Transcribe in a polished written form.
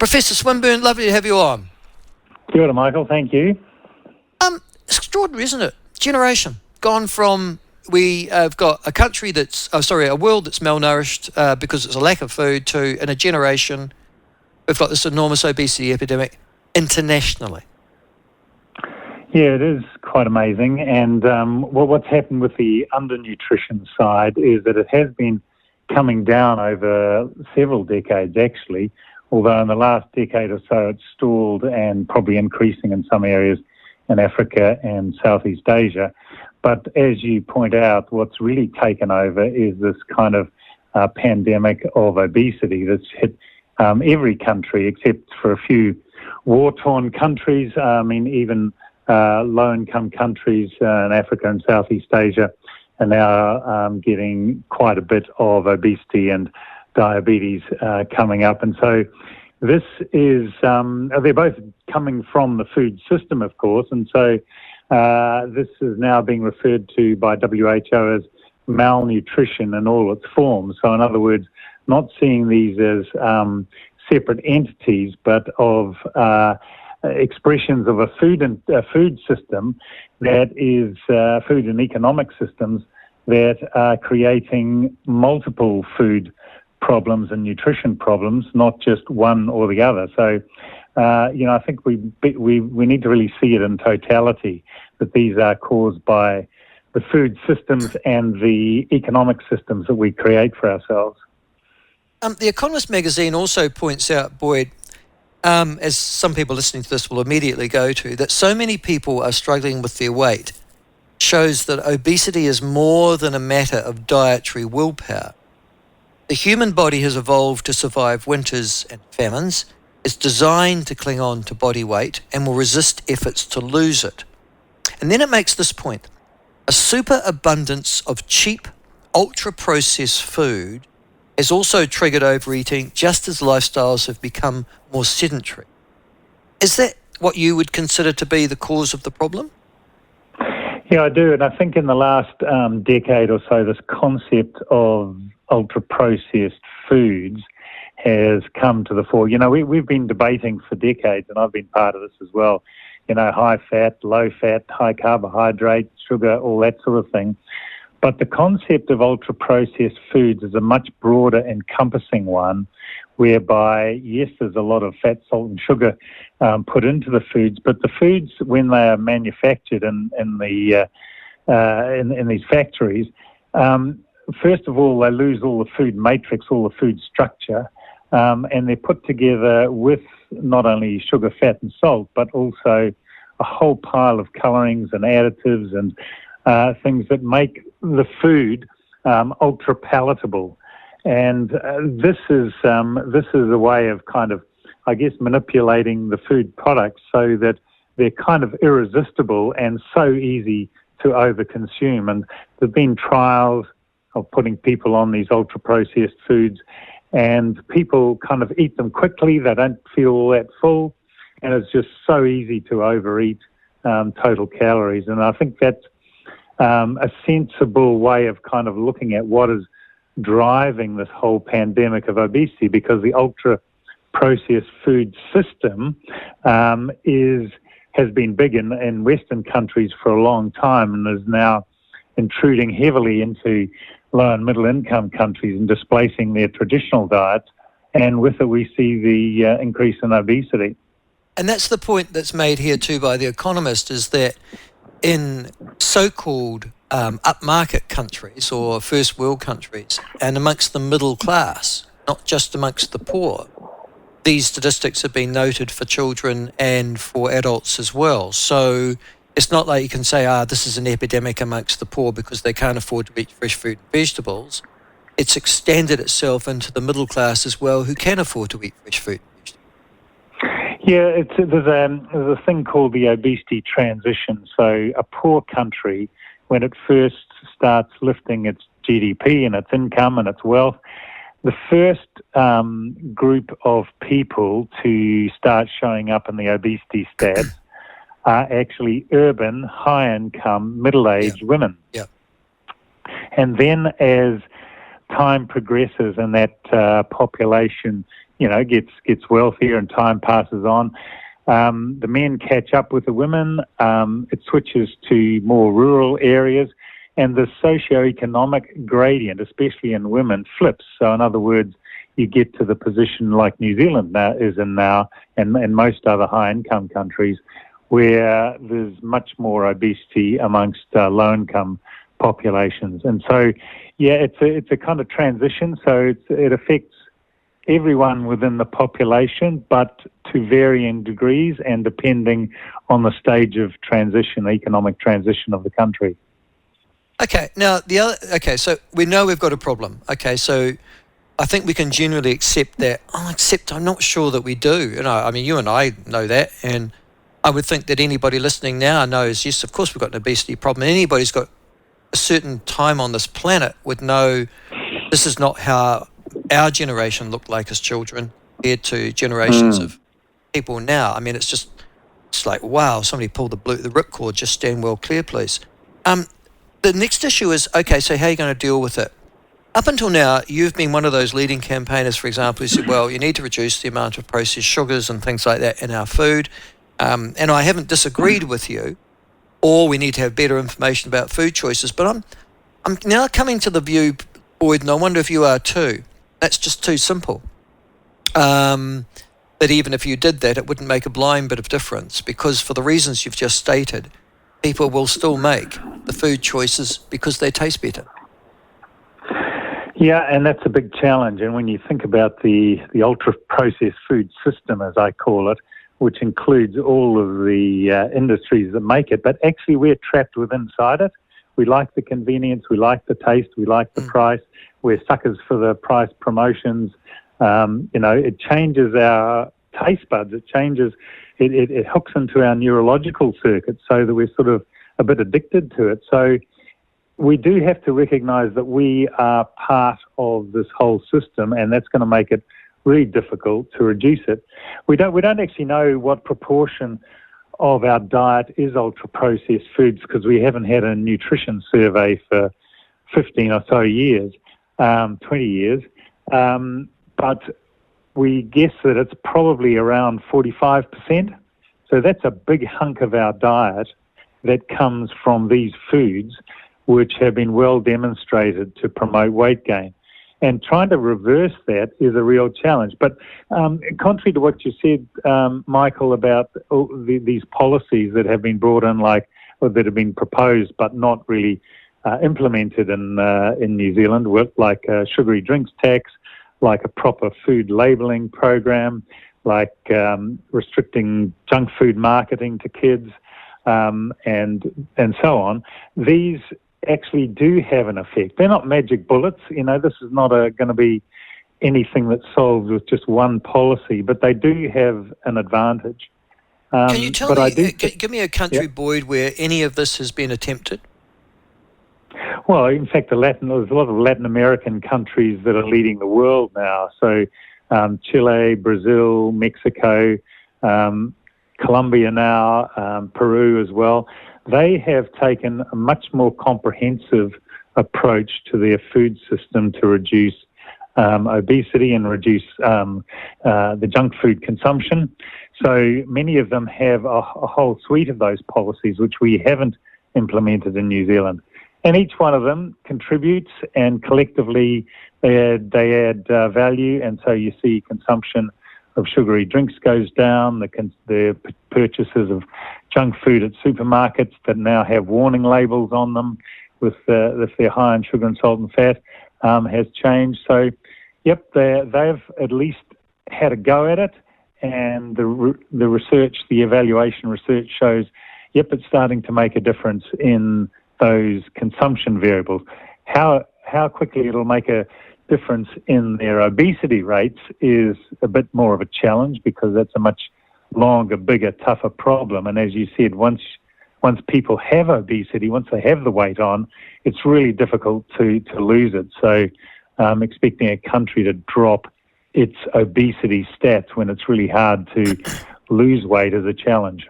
Professor Swinburn, lovely to have you on. Kia ora, Michael. Thank you. It's extraordinary, isn't it? Generation. Gone from, we have got a country that's, a world that's malnourished because it's a lack of food, to, in a generation, we've got this enormous obesity epidemic internationally. Yeah, it is quite amazing. And what's happened with the undernutrition side is that it has been coming down over several decades, actually, although in the last decade or so it's stalled and probably increasing in some areas in Africa and Southeast Asia. But as you point out, what's really taken over is this kind of pandemic of obesity that's hit every country except for a few war-torn countries. Even low-income countries in Africa and Southeast Asia are now getting quite a bit of obesity and diabetes coming up. And so this is, they're both coming from the food system, of course, and so this is now being referred to by WHO as malnutrition in all its forms. So in other words, not seeing these as separate entities, but of expressions of a food system that is food and economic systems that are creating multiple food problems and nutrition problems, not just one or the other. So, I think we need to really see it in totality, that these are caused by the food systems and the economic systems that we create for ourselves. The Economist magazine also points out, Boyd, as some people listening to this will immediately go to, that so many people are struggling with their weight shows that obesity is more than a matter of dietary willpower. The human body has evolved to survive winters and famines. It's designed to cling on to body weight and will resist efforts to lose it. And then it makes this point: a superabundance of cheap, ultra-processed food has also triggered overeating, just as lifestyles have become more sedentary. Is that what you would consider to be the cause of the problem? Yeah, I do. And I think in the last decade or so, this concept of ultra-processed foods has come to the fore. We've been debating for decades, and I've been part of this as well, high fat, low fat, high carbohydrate, sugar, all that sort of thing. But the concept of ultra-processed foods is a much broader, encompassing one, whereby, yes, there's a lot of fat, salt and sugar put into the foods, but the foods, when they are manufactured in these factories, first of all, they lose all the food matrix, all the food structure, and they're put together with not only sugar, fat and salt, but also a whole pile of colorings and additives and things that make the food ultra palatable. And this is a way of kind of, I guess, manipulating the food products so that they're kind of irresistible and so easy to overconsume. And there have been trials of putting people on these ultra-processed foods, and people kind of eat them quickly. They don't feel all that full, and it's just so easy to overeat total calories. And I think that's a sensible way of kind of looking at what is driving this whole pandemic of obesity, because the ultra-processed food system has been big in Western countries for a long time and is now intruding heavily into low and middle income countries and displacing their traditional diets. And with it, we see the increase in obesity. And that's the point that's made here too by The Economist, is that in so-called upmarket countries or first world countries and amongst the middle class, not just amongst the poor, these statistics have been noted for children and for adults as well. So it's not like you can say, this is an epidemic amongst the poor because they can't afford to eat fresh fruit and vegetables. It's extended itself into the middle class as well, who can afford to eat fresh fruit and vegetables. Yeah, there's a thing called the obesity transition. So a poor country, when it first starts lifting its GDP and its income and its wealth, the first group of people to start showing up in the obesity stats are actually urban, high-income, middle-aged women. Yeah. And then as time progresses and that population, gets wealthier and time passes on. The men catch up with the women. It switches to more rural areas, and the socio-economic gradient, especially in women, flips. So in other words, you get to the position like New Zealand now is in now, and most other high-income countries, where there's much more obesity amongst low-income populations. And so, it's a kind of transition. So it affects everyone within the population, but to varying degrees and depending on the stage of transition, economic transition of the country. Okay, now so we know we've got a problem. Okay, so I think we can generally accept that, except I'm not sure that we do. I mean, you and I know that, and I would think that anybody listening now knows, yes, of course we've got an obesity problem. Anybody who's got a certain time on this planet would know this is not how our generation looked like as children compared to generations of people now. I mean, it's like, wow, somebody pulled the ripcord, just stand well clear, please. The next issue is, okay, so how are you going to deal with it? Up until now, you've been one of those leading campaigners, for example, who said, well, you need to reduce the amount of processed sugars and things like that in our food. And I haven't disagreed with you, or we need to have better information about food choices. But I'm now coming to the view, Boyd, and I wonder if you are too. That's just too simple. That even if you did that, it wouldn't make a blind bit of difference, because for the reasons you've just stated, people will still make the food choices because they taste better. Yeah, and that's a big challenge. And when you think about the ultra-processed food system, as I call it, which includes all of the industries that make it, but actually we're trapped inside it. We like the convenience, we like the taste, we like the price. We're suckers for the price promotions. It changes our taste buds. It hooks into our neurological circuit so that we're sort of a bit addicted to it. So we do have to recognise that we are part of this whole system, and that's going to make it really difficult to reduce it. We don't actually know what proportion of our diet is ultra-processed foods, because we haven't had a nutrition survey for 15 or so years, 20 years. But we guess that it's probably around 45%. So that's a big hunk of our diet that comes from these foods, which have been well demonstrated to promote weight gain. And trying to reverse that is a real challenge. But contrary to what you said, Michael, about these policies that have been brought in, or that have been proposed but not really implemented in New Zealand, like a sugary drinks tax, like a proper food labelling program, like restricting junk food marketing to kids, and so on. These actually do have an effect. They're not magic bullets. This is not going to be anything that's solved with just one policy, but they do have an advantage. Can you tell me, give me a country, Boyd, where any of this has been attempted? Well, in fact, there's a lot of Latin American countries that are leading the world now. So Chile, Brazil, Mexico, Colombia now, Peru as well. They have taken a much more comprehensive approach to their food system to reduce obesity and reduce the junk food consumption. So many of them have a whole suite of those policies which we haven't implemented in New Zealand. And each one of them contributes, and collectively they add value, and so you see consumption of sugary drinks goes down, the purchases of junk food at supermarkets that now have warning labels on them if they're high in sugar and salt and fat has changed. So, they've at least had a go at it, and the research, the evaluation research shows, it's starting to make a difference in those consumption variables. How quickly it'll make a difference in their obesity rates is a bit more of a challenge, because that's a much longer, bigger, tougher problem. And as you said, once people have obesity, once they have the weight on, it's really difficult to lose it. So expecting a country to drop its obesity stats when it's really hard to lose weight is a challenge.